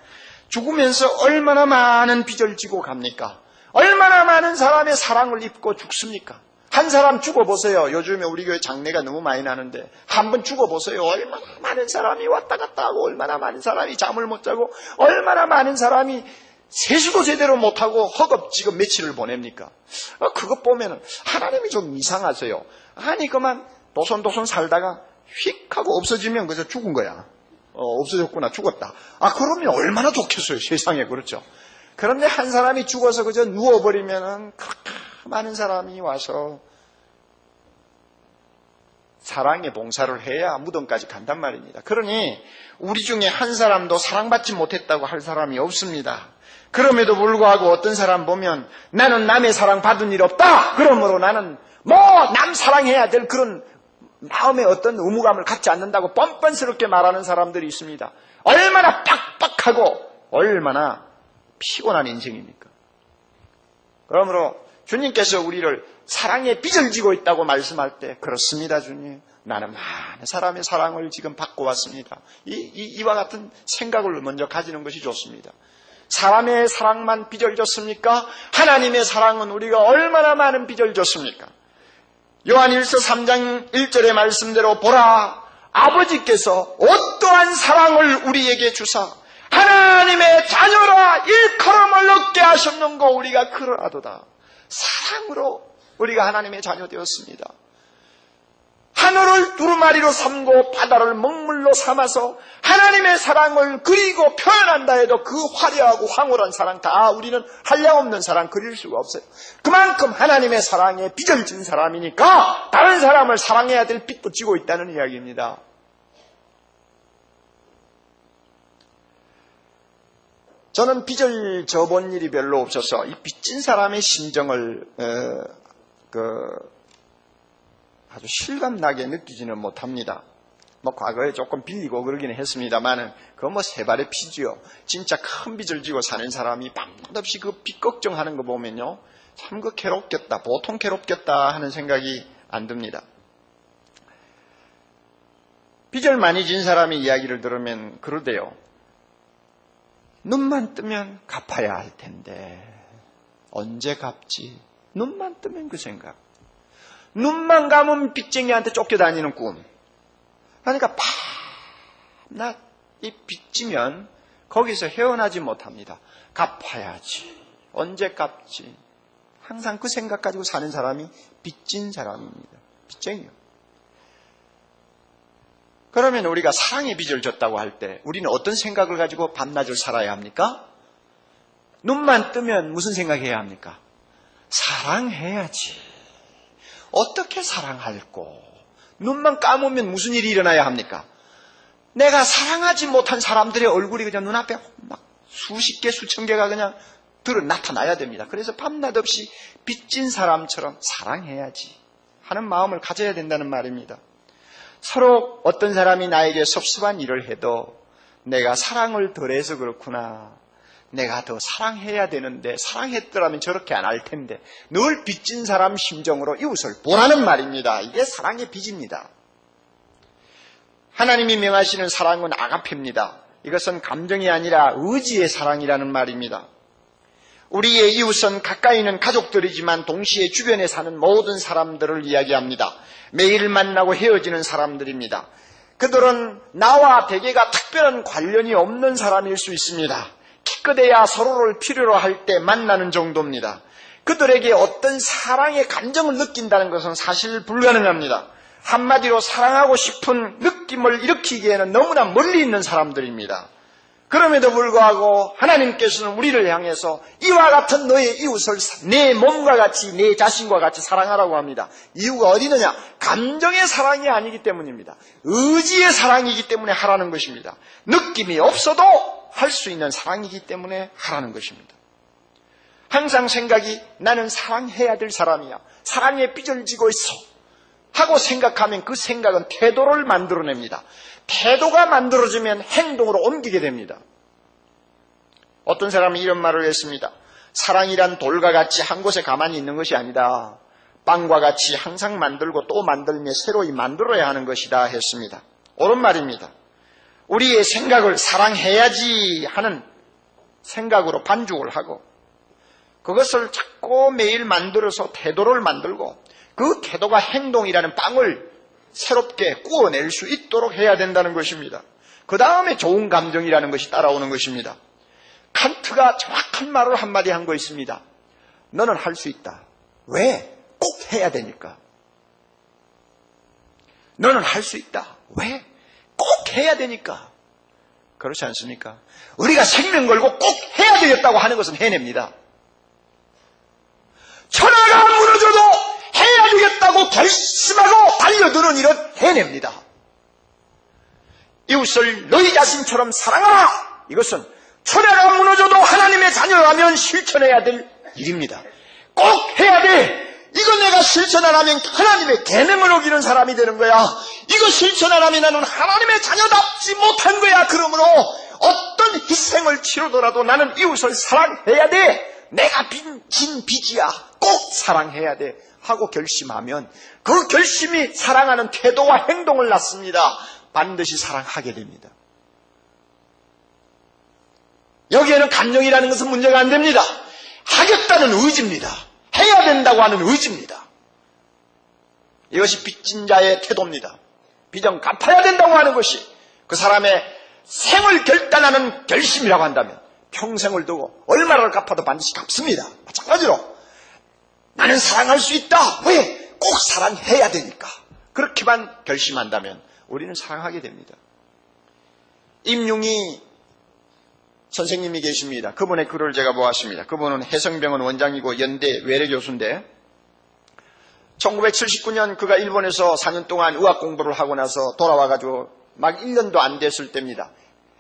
죽으면서 얼마나 많은 빚을 지고 갑니까? 얼마나 많은 사람의 사랑을 입고 죽습니까? 한 사람 죽어보세요. 요즘에 우리 교회 장례가 너무 많이 나는데 한번 죽어보세요. 얼마나 많은 사람이 왔다 갔다 하고 얼마나 많은 사람이 잠을 못 자고 얼마나 많은 사람이 세수도 제대로 못하고 허겁지겁 며칠을 보냅니까? 그것 보면 하나님이 좀 이상하세요. 아니 그만 도손도손 살다가 휙 하고 없어지면 그저 죽은 거야. 없어졌구나 죽었다. 그러면 얼마나 좋겠어요. 세상에. 그렇죠. 그런데 한 사람이 죽어서 그저 누워버리면은 그렇게 많은 사람이 와서 사랑의 봉사를 해야 무덤까지 간단 말입니다. 그러니 우리 중에 한 사람도 사랑받지 못했다고 할 사람이 없습니다. 그럼에도 불구하고 어떤 사람 보면 나는 남의 사랑 받은 일 없다. 그러므로 나는 남 사랑해야 될 그런 마음에 어떤 의무감을 갖지 않는다고 뻔뻔스럽게 말하는 사람들이 있습니다. 얼마나 빡빡하고 얼마나 피곤한 인생입니까? 그러므로 주님께서 우리를 사랑의 빚을 지고 있다고 말씀할 때 그렇습니다 주님. 나는 많은 사람의 사랑을 지금 받고 왔습니다. 이와 같은 생각을 먼저 가지는 것이 좋습니다. 사람의 사랑만 빚을 졌습니까? 하나님의 사랑은 우리가 얼마나 많은 빚을 졌습니까? 요한일서 3장 1절의 말씀대로 보라 아버지께서 어떠한 사랑을 우리에게 주사 하나님의 자녀라 일컬음을 얻게 하셨는고 우리가 그러하도다. 사랑으로 우리가 하나님의 자녀 되었습니다. 하늘을 두루마리로 삼고 바다를 먹물로 삼아서 하나님의 사랑을 그리고 표현한다 해도 그 화려하고 황홀한 사랑 다 우리는 한량없는 사랑 그릴 수가 없어요. 그만큼 하나님의 사랑에 빚을 진 사람이니까 다른 사람을 사랑해야 될 빚도 지고 있다는 이야기입니다. 저는 빚을 져본 일이 별로 없어서 이 빚진 사람의 심정을 아주 실감나게 느끼지는 못합니다. 과거에 조금 빌리고 그러기는 했습니다만은 그거 세 발의 피지요. 진짜 큰 빚을 지고 사는 사람이 밤낮 없이 그 빚 걱정하는 거 보면요, 참 그 괴롭겠다, 보통 괴롭겠다 하는 생각이 안 듭니다. 빚을 많이 진 사람의 이야기를 들으면 그러대요. 눈만 뜨면 갚아야 할 텐데 언제 갚지? 눈만 뜨면 그 생각. 눈만 감으면 빚쟁이한테 쫓겨다니는 꿈. 그러니까 밤낮 이 빚지면 거기서 헤어나지 못합니다. 갚아야지. 언제 갚지? 항상 그 생각 가지고 사는 사람이 빚진 사람입니다. 빚쟁이요. 그러면 우리가 사랑의 빚을 졌다고 할 때 우리는 어떤 생각을 가지고 밤낮을 살아야 합니까? 눈만 뜨면 무슨 생각해야 합니까? 사랑해야지. 어떻게 사랑할꼬? 눈만 감으면 무슨 일이 일어나야 합니까? 내가 사랑하지 못한 사람들의 얼굴이 그냥 눈앞에 막 수십 개, 수천 개가 그냥 나타나야 됩니다. 그래서 밤낮 없이 빚진 사람처럼 사랑해야지 하는 마음을 가져야 된다는 말입니다. 서로 어떤 사람이 나에게 섭섭한 일을 해도 내가 사랑을 덜해서 그렇구나. 내가 더 사랑해야 되는데 사랑했더라면 저렇게 안 할 텐데 늘 빚진 사람 심정으로 이웃을 보라는 말입니다. 이게 사랑의 빚입니다. 하나님이 명하시는 사랑은 아가페입니다. 이것은 감정이 아니라 의지의 사랑이라는 말입니다. 우리의 이웃은 가까이 있는 가족들이지만 동시에 주변에 사는 모든 사람들을 이야기합니다. 매일 만나고 헤어지는 사람들입니다. 그들은 나와 대개가 특별한 관련이 없는 사람일 수 있습니다. 기껏해야 서로를 필요로 할 때 만나는 정도입니다. 그들에게 어떤 사랑의 감정을 느낀다는 것은 사실 불가능합니다. 한마디로 사랑하고 싶은 느낌을 일으키기에는 너무나 멀리 있는 사람들입니다. 그럼에도 불구하고 하나님께서는 우리를 향해서 이와 같은 너의 이웃을 내 몸과 같이 내 자신과 같이 사랑하라고 합니다. 이유가 어디 있느냐? 감정의 사랑이 아니기 때문입니다. 의지의 사랑이기 때문에 하라는 것입니다. 느낌이 없어도 할 수 있는 사랑이기 때문에 하라는 것입니다. 항상 생각이 나는 사랑해야 될 사람이야. 사랑에 삐질 지고 있어. 하고 생각하면 그 생각은 태도를 만들어냅니다. 태도가 만들어지면 행동으로 옮기게 됩니다. 어떤 사람이 이런 말을 했습니다. 사랑이란 돌과 같이 한 곳에 가만히 있는 것이 아니다. 빵과 같이 항상 만들고 또 만들며 새로이 만들어야 하는 것이다 했습니다. 옳은 말입니다. 우리의 생각을 사랑해야지 하는 생각으로 반죽을 하고 그것을 자꾸 매일 만들어서 태도를 만들고 그 태도가 행동이라는 빵을 새롭게 구워낼 수 있도록 해야 된다는 것입니다. 그 다음에 좋은 감정이라는 것이 따라오는 것입니다. 칸트가 정확한 말을 한마디 한 거 있습니다. 너는 할 수 있다. 왜? 꼭 해야 되니까. 너는 할 수 있다. 왜? 꼭 해야 되니까. 그렇지 않습니까? 우리가 생명 걸고 꼭 해야 되겠다고 하는 것은 해냅니다. 천하가 무너져도 해야 되겠다고 결심하고 달려드는 일은 해냅니다. 이웃을 너희 자신처럼 사랑하라. 이것은 천하가 무너져도 하나님의 자녀라면 실천해야 될 일입니다. 꼭 해야 돼. 이거 내가 실천 안 하면 하나님의 계명을 어기는 사람이 되는 거야. 이거 실천 안 하면 나는 하나님의 자녀답지 못한 거야. 그러므로 어떤 희생을 치르더라도 나는 이웃을 사랑해야 돼. 내가 진 빚이야. 꼭 사랑해야 돼. 하고 결심하면 그 결심이 사랑하는 태도와 행동을 낳습니다. 반드시 사랑하게 됩니다. 여기에는 감정이라는 것은 문제가 안 됩니다. 하겠다는 의지입니다. 해야 된다고 하는 의지입니다. 이것이 빚진 자의 태도입니다. 빚은 갚아야 된다고 하는 것이 그 사람의 생을 결단하는 결심이라고 한다면 평생을 두고 얼마를 갚아도 반드시 갚습니다. 마찬가지로 나는 사랑할 수 있다. 왜? 꼭 사랑해야 되니까. 그렇게만 결심한다면 우리는 사랑하게 됩니다. 임용희 선생님이 계십니다. 그분의 글을 제가 보았습니다. 그분은 해성병원 원장이고 연대 외래 교수인데 1979년 그가 일본에서 4년 동안 의학 공부를 하고 나서 돌아와가지고 막 1년도 안 됐을 때입니다.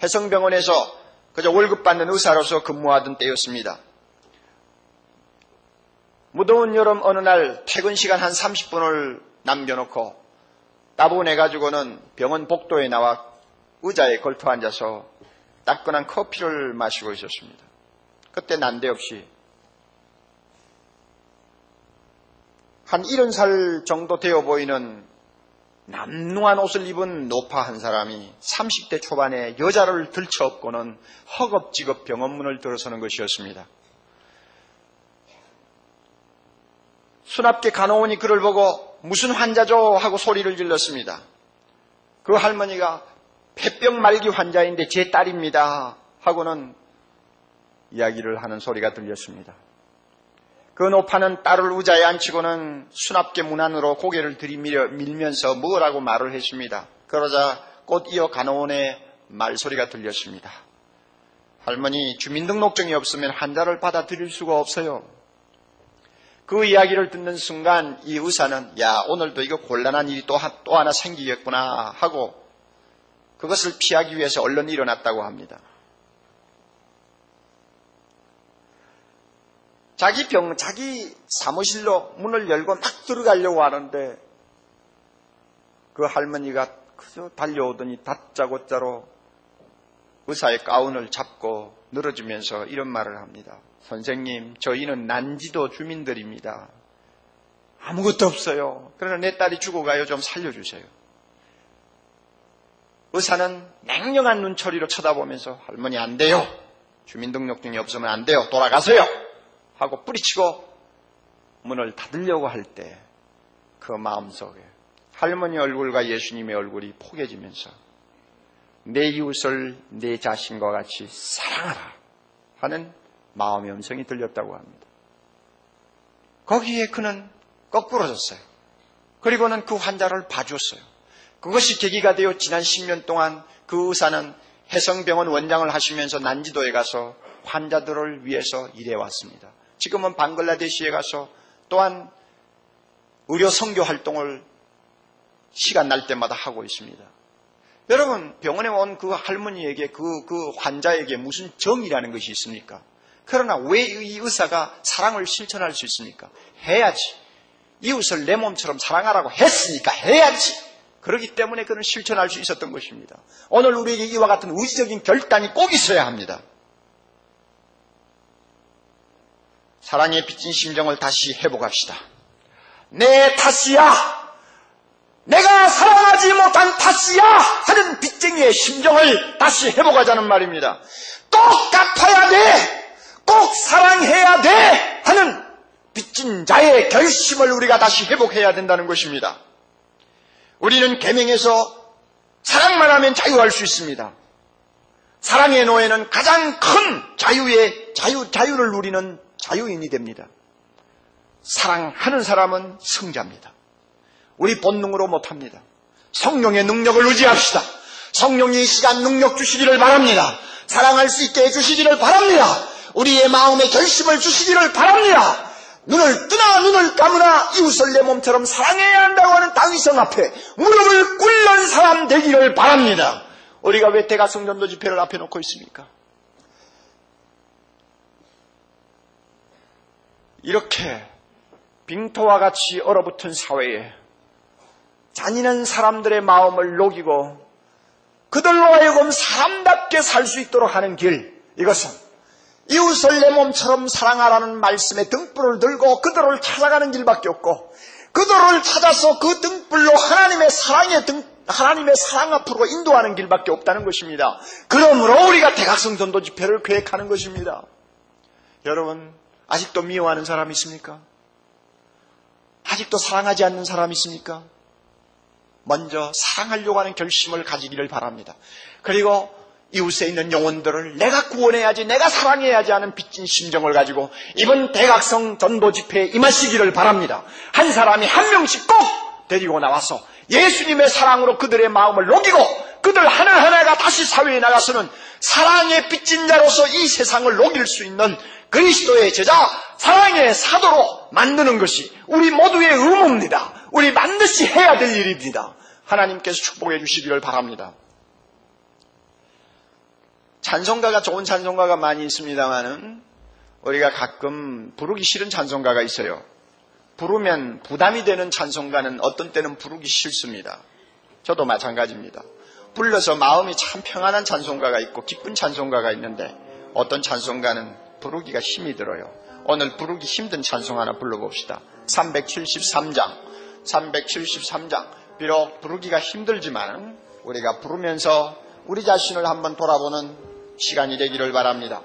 해성병원에서 그저 월급 받는 의사로서 근무하던 때였습니다. 무더운 여름 어느 날 퇴근 시간 한 30분을 남겨놓고 따분해가지고는 병원 복도에 나와 의자에 걸터 앉아서 따끈한 커피를 마시고 있었습니다. 그때 난데없이 한 70살 정도 되어 보이는 남루한 옷을 입은 노파 한 사람이 30대 초반에 여자를 들쳐업고는 허겁지겁 병원문을 들어서는 것이었습니다. 수납계 간호원이 그를 보고 무슨 환자죠? 하고 소리를 질렀습니다. 그 할머니가 폐병 말기 환자인데 제 딸입니다. 하고는 이야기를 하는 소리가 들렸습니다. 그 노파는 딸을 의자에 앉히고는 수납계 문 안으로 고개를 들이밀면서 뭐라고 말을 했습니다. 그러자 꽃이어 간호원의 말소리가 들렸습니다. 할머니, 주민등록증이 없으면 환자를 받아들일 수가 없어요. 그 이야기를 듣는 순간 이 의사는 야, 오늘도 이거 곤란한 일이 또 하나 생기겠구나 하고 그것을 피하기 위해서 얼른 일어났다고 합니다. 자기 사무실로 문을 열고 막 들어가려고 하는데 그 할머니가 그저 달려오더니 다짜고짜로 의사의 가운을 잡고 늘어지면서 이런 말을 합니다. 선생님, 저희는 난지도 주민들입니다. 아무것도 없어요. 그러나 내 딸이 죽어가요. 좀 살려주세요. 의사는 맹령한 눈초리로 쳐다보면서 할머니 안 돼요. 주민등록증이 없으면 안 돼요. 돌아가세요. 하고 뿌리치고 문을 닫으려고 할 때 그 마음속에 할머니 얼굴과 예수님의 얼굴이 포개지면서 내 이웃을 내 자신과 같이 사랑하라 하는 마음의 음성이 들렸다고 합니다. 거기에 그는 거꾸러졌어요. 그리고는 그 환자를 봐주었어요. 그것이 계기가 되어 지난 10년 동안 그 의사는 해성병원 원장을 하시면서 난지도에 가서 환자들을 위해서 일해왔습니다. 지금은 방글라데시에 가서 또한 의료 선교 활동을 시간 날 때마다 하고 있습니다. 여러분, 병원에 온 그 할머니에게 그 환자에게 무슨 정이라는 것이 있습니까? 그러나 왜 이 의사가 사랑을 실천할 수 있습니까? 해야지. 이웃을 내 몸처럼 사랑하라고 했으니까 해야지. 그렇기 때문에 그는 실천할 수 있었던 것입니다. 오늘 우리에게 이와 같은 의지적인 결단이 꼭 있어야 합니다. 사랑에 빚진 심정을 다시 회복합시다. 내 탓이야! 내가 사랑하지 못한 탓이야! 하는 빚쟁이의 심정을 다시 회복하자는 말입니다. 꼭 갚아야 돼! 꼭 사랑해야 돼! 하는 빚진 자의 결심을 우리가 다시 회복해야 된다는 것입니다. 우리는 계명에서 사랑만 하면 자유할 수 있습니다. 사랑의 노예는 가장 큰 자유를 누리는 자유인이 됩니다. 사랑하는 사람은 승자입니다. 우리 본능으로 못합니다. 성령의 능력을 의지합시다. 성령이 이 시간 능력 주시기를 바랍니다. 사랑할 수 있게 해주시기를 바랍니다. 우리의 마음의 결심을 주시기를 바랍니다. 눈을 뜨나 눈을 감으나 이웃을 내 몸처럼 사랑해야 한다고 하는 다윗성 앞에 무릎을 꿇는 사람 되기를 바랍니다. 우리가 왜 대각성전도 집회를 앞에 놓고 있습니까? 이렇게 빙토와 같이 얼어붙은 사회에 잔인한 사람들의 마음을 녹이고 그들로 하여금 사람답게 살 수 있도록 하는 길, 이것은 이웃을 내 몸처럼 사랑하라는 말씀에 등불을 들고 그들을 찾아가는 길밖에 없고, 그들을 찾아서 그 등불로 하나님의 사랑 앞으로 인도하는 길밖에 없다는 것입니다. 그러므로 우리가 대각성 전도 집회를 계획하는 것입니다. 여러분, 아직도 미워하는 사람이 있습니까? 아직도 사랑하지 않는 사람이 있습니까? 먼저 사랑하려고 하는 결심을 가지기를 바랍니다. 그리고 이웃에 있는 영혼들을 내가 구원해야지, 내가 사랑해야지 하는 빚진 심정을 가지고 이번 대각성 전도 집회에 임하시기를 바랍니다. 한 사람이 한 명씩 꼭 데리고 나와서 예수님의 사랑으로 그들의 마음을 녹이고 그들 하나하나가 다시 사회에 나가서는 사랑의 빚진 자로서 이 세상을 녹일 수 있는 그리스도의 제자, 사랑의 사도로 만드는 것이 우리 모두의 의무입니다. 우리 반드시 해야 될 일입니다. 하나님께서 축복해 주시기를 바랍니다. 찬송가가 좋은 찬송가가 많이 있습니다만은 우리가 가끔 부르기 싫은 찬송가가 있어요. 부르면 부담이 되는 찬송가는 어떤 때는 부르기 싫습니다. 저도 마찬가지입니다. 불러서 마음이 참 평안한 찬송가가 있고 기쁜 찬송가가 있는데 어떤 찬송가는 부르기가 힘이 들어요. 오늘 부르기 힘든 찬송 하나 불러봅시다. 373장. 비록 부르기가 힘들지만 우리가 부르면서 우리 자신을 한번 돌아보는 시간이 되기를 바랍니다.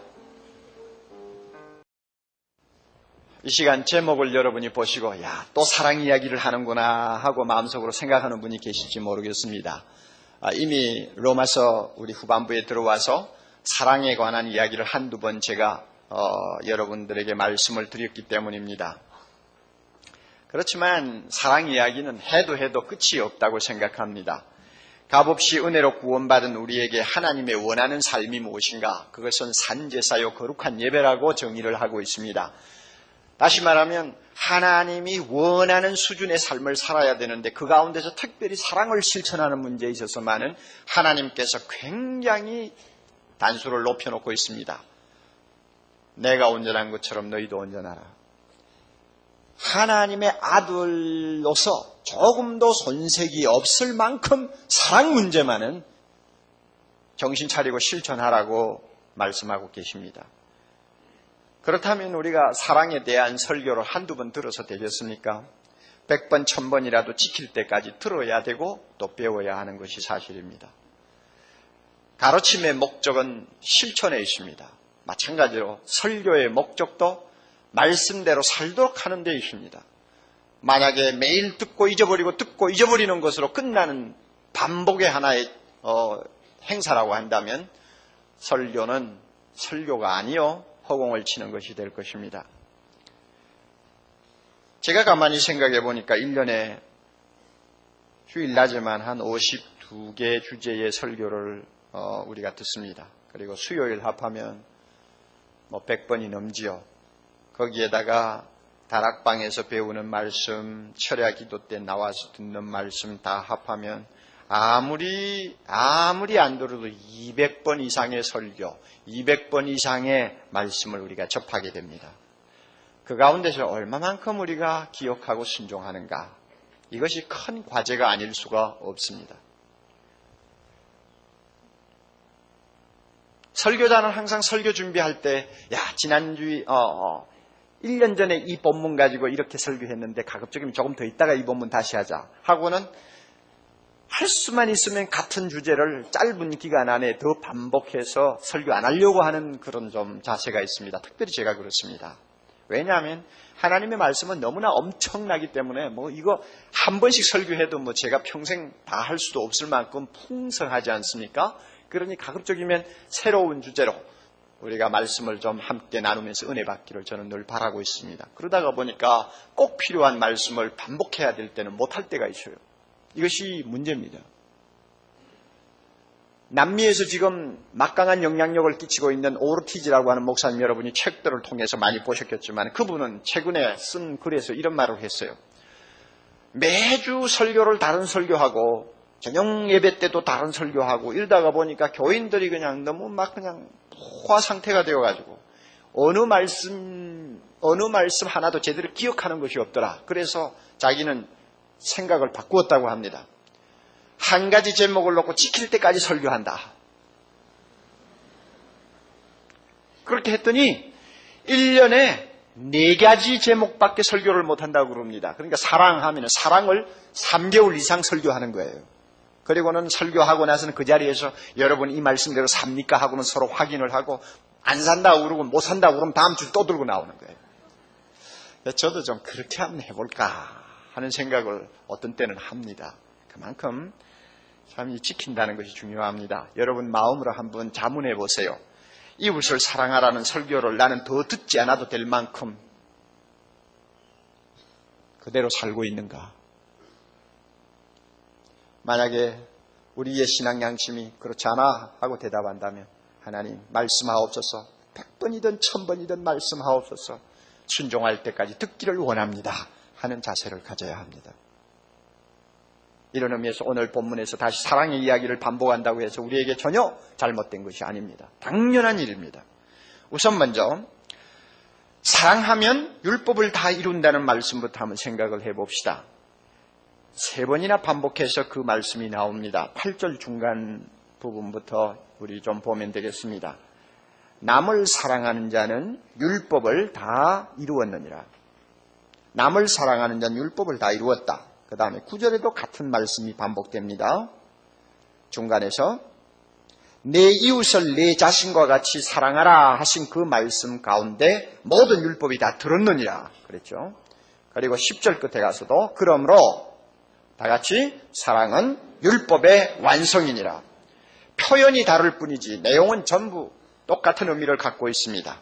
이 시간 제목을 여러분이 보시고 또 사랑 이야기를 하는구나 하고 마음속으로 생각하는 분이 계실지 모르겠습니다. 이미 로마서 우리 후반부에 들어와서 사랑에 관한 이야기를 한두 번 제가 여러분들에게 말씀을 드렸기 때문입니다. 그렇지만 사랑 이야기는 해도 끝이 없다고 생각합니다. 값없이 은혜로 구원받은 우리에게 하나님의 원하는 삶이 무엇인가? 그것은 산제사요 거룩한 예배라고 정의를 하고 있습니다. 다시 말하면 하나님이 원하는 수준의 삶을 살아야 되는데 그 가운데서 특별히 사랑을 실천하는 문제에 있어서만은 하나님께서 굉장히 단수를 높여놓고 있습니다. 내가 온전한 것처럼 너희도 온전하라. 하나님의 아들로서 조금도 손색이 없을 만큼 사랑 문제만은 정신 차리고 실천하라고 말씀하고 계십니다. 그렇다면 우리가 사랑에 대한 설교를 한두 번 들어서 되겠습니까? 100번, 1000번이라도 지킬 때까지 들어야 되고 또 배워야 하는 것이 사실입니다. 가르침의 목적은 실천에 있습니다. 마찬가지로 설교의 목적도 말씀대로 살도록 하는 데 있습니다. 만약에 매일 듣고 잊어버리는 것으로 끝나는 반복의 하나의 행사라고 한다면 설교는 설교가 아니요 허공을 치는 것이 될 것입니다. 제가 가만히 생각해 보니까 1년에 주일낮에만 한 52개 주제의 설교를 우리가 듣습니다. 그리고 수요일 합하면 100번이 넘지요. 거기에다가 다락방에서 배우는 말씀, 철야 기도 때 나와서 듣는 말씀 다 합하면 아무리 안 들어도 200번 이상의 설교, 200번 이상의 말씀을 우리가 접하게 됩니다. 그 가운데서 얼마만큼 우리가 기억하고 순종하는가, 이것이 큰 과제가 아닐 수가 없습니다. 설교자는 항상 설교 준비할 때 지난주 1년 전에 이 본문 가지고 이렇게 설교했는데 가급적이면 조금 더 있다가 이 본문 다시 하자 하고는 할 수만 있으면 같은 주제를 짧은 기간 안에 더 반복해서 설교 안 하려고 하는 그런 좀 자세가 있습니다. 특별히 제가 그렇습니다. 왜냐하면 하나님의 말씀은 너무나 엄청나기 때문에 이거 한 번씩 설교해도 제가 평생 다 할 수도 없을 만큼 풍성하지 않습니까? 그러니 가급적이면 새로운 주제로 우리가 말씀을 좀 함께 나누면서 은혜 받기를 저는 늘 바라고 있습니다. 그러다가 보니까 꼭 필요한 말씀을 반복해야 될 때는 못할 때가 있어요. 이것이 문제입니다. 남미에서 지금 막강한 영향력을 끼치고 있는 오르티즈라고 하는 목사님 여러분이 책들을 통해서 많이 보셨겠지만 그분은 최근에 쓴 글에서 이런 말을 했어요. 매주 설교를 다른 설교하고 저녁 예배 때도 다른 설교하고 이러다가 보니까 교인들이 그냥 너무 그냥 포화 상태가 되어가지고 어느 말씀 하나도 제대로 기억하는 것이 없더라. 그래서 자기는 생각을 바꾸었다고 합니다. 한 가지 제목을 놓고 지킬 때까지 설교한다. 그렇게 했더니 1년에 4가지 제목밖에 설교를 못한다고 그럽니다. 그러니까 사랑하면 사랑을 3개월 이상 설교하는 거예요. 그리고는 설교하고 나서는 그 자리에서 여러분 이 말씀대로 삽니까? 하고는 서로 확인을 하고 안 산다고 그러고 못 산다고 그러면 다음 주 또 들고 나오는 거예요. 저도 좀 그렇게 한번 해볼까 하는 생각을 어떤 때는 합니다. 그만큼 참 이 지킨다는 것이 중요합니다. 여러분 마음으로 한번 자문해 보세요. 이웃을 사랑하라는 설교를 나는 더 듣지 않아도 될 만큼 그대로 살고 있는가? 만약에 우리의 신앙 양심이 그렇지 않아 하고 대답한다면 하나님 말씀하옵소서, 100번이든 1000번이든 말씀하옵소서, 순종할 때까지 듣기를 원합니다 하는 자세를 가져야 합니다. 이런 의미에서 오늘 본문에서 다시 사랑의 이야기를 반복한다고 해서 우리에게 전혀 잘못된 것이 아닙니다. 당연한 일입니다. 우선 먼저 사랑하면 율법을 다 이룬다는 말씀부터 한번 생각을 해봅시다. 3번이나 반복해서 그 말씀이 나옵니다. 8절 중간 부분부터 우리 좀 보면 되겠습니다. 남을 사랑하는 자는 율법을 다 이루었느니라. 남을 사랑하는 자는 율법을 다 이루었다. 그 다음에 9절에도 같은 말씀이 반복됩니다. 중간에서 내 이웃을 내 자신과 같이 사랑하라 하신 그 말씀 가운데 모든 율법이 다 들었느니라 그랬죠. 그리고 10절 끝에 가서도 그러므로 다 같이 사랑은 율법의 완성이니라. 표현이 다를 뿐이지 내용은 전부 똑같은 의미를 갖고 있습니다.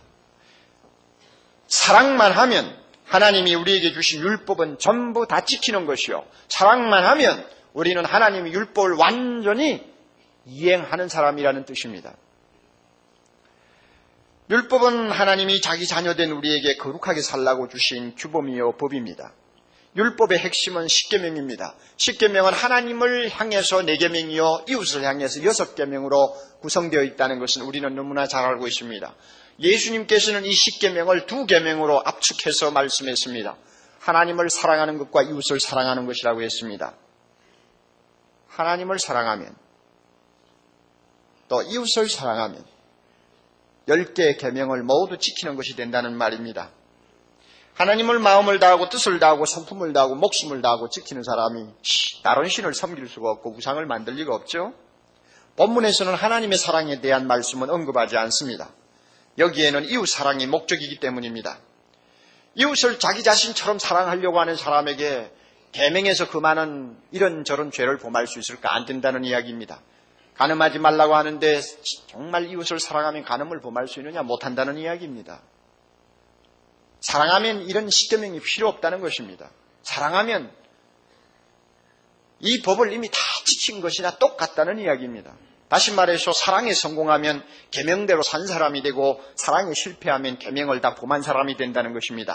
사랑만 하면 하나님이 우리에게 주신 율법은 전부 다 지키는 것이요, 사랑만 하면 우리는 하나님의 율법을 완전히 이행하는 사람이라는 뜻입니다. 율법은 하나님이 자기 자녀된 우리에게 거룩하게 살라고 주신 규범이요 법입니다. 율법의 핵심은 십계명입니다. 십계명은 하나님을 향해서 4계명이요 이웃을 향해서 6계명으로 구성되어 있다는 것은 우리는 너무나 잘 알고 있습니다. 예수님께서는 이 십계명을 2계명으로 압축해서 말씀했습니다. 하나님을 사랑하는 것과 이웃을 사랑하는 것이라고 했습니다. 하나님을 사랑하면 또 이웃을 사랑하면 10개의 계명을 모두 지키는 것이 된다는 말입니다. 하나님을 마음을 다하고 뜻을 다하고 성품을 다하고 목숨을 다하고 지키는 사람이 다른 신을 섬길 수가 없고 우상을 만들 리가 없죠. 본문에서는 하나님의 사랑에 대한 말씀은 언급하지 않습니다. 여기에는 이웃 사랑이 목적이기 때문입니다. 이웃을 자기 자신처럼 사랑하려고 하는 사람에게 계명에서 그 많은 이런저런 죄를 범할 수 있을까? 안 된다는 이야기입니다. 간음하지 말라고 하는데 정말 이웃을 사랑하면 간음을 범할 수 있느냐? 못한다는 이야기입니다. 사랑하면 이런 십계명이 필요 없다는 것입니다. 사랑하면 이 법을 이미 다 지킨 것이나 똑같다는 이야기입니다. 다시 말해서 사랑에 성공하면 계명대로 산 사람이 되고 사랑에 실패하면 계명을 다 범한 사람이 된다는 것입니다.